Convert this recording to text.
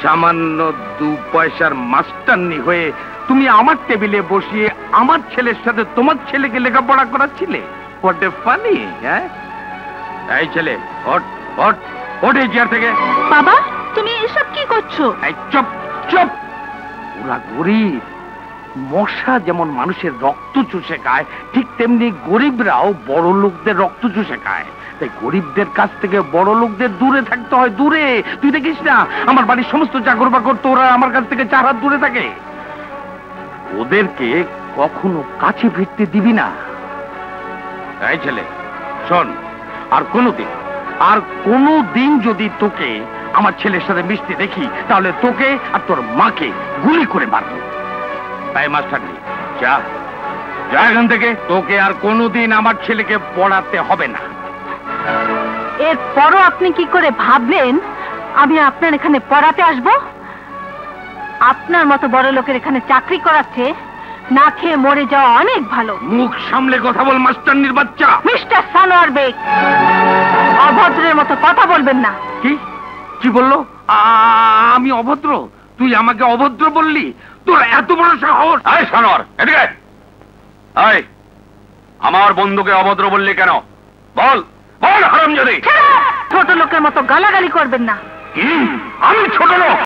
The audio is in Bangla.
সামান্য 2 পয়সার মাস্টারনি হয়ে তুমি আমার টেবিলে বসিয়ে আমার ছেলের সাথে তোমার ছেলেকে লেখাপড়া করাচ্ছিলে? What a funny! হ্যাঁ, এই ছেলে ওঠ ওঠ ওঠ এই চেয়ার থেকে। বাবা, তুমি এসব কি করছো? এই চুপ চুপ! ওরা গরিব। মশা যেমন মানুষের রক্ত চুষে খায়, ঠিক তেমনি গরিবরাও বড় লোকদের রক্ত চুষে খায়। তাই গরিবদের কাছ থেকে বড় লোকদের দূরে থাকতে হয়, দূরে। তুই দেখিস না আমার বাড়ির সমস্ত চাকর বাকর তো ওরা আমার কাছ থেকে 4 হাত দূরে থাকে। ওদেরকে কখনো কাছে ফিরতে দিবি না। এই ছেলে শোন, আর কোনোদিন যদি তোকে আমার ছেলের সাথে মিশতে দেখি, তাহলে তোকে আর তোর মাকে গুলি করে মারবো। তাই মাস্টারনি, যা যা এখান থেকে। তোকে আর কোনোদিন আমার ছেলেকে পড়াতে হবে না। এরপরও আপনি কি করে ভাবলেন আমি আপনার এখানে পড়াতে আসব? আপনার মতো বড় লোকের এখানে চাকরি করাচ্ছে, না খেয়ে মরে যাওয়া অনেক ভালো। মুখ সামলে কথা বল মাস্টারনির বাচ্চা। মিস্টার সানোয়ার বেগ, অভদ্রের মতো কথা বলবেন না। কি কি বললো? আমি অভদ্র? তুই আমাকে অভদ্র বললি? তোর এত বড় সাহস! এই সানোয়ার, এদিকে আয়। আমার বন্ধুকে অভদ্র বললি কেন? বল বল হারামজাদি। ছোট লোকের মতো গালাগালি করবেন না। কি? আমি ছোট লোক?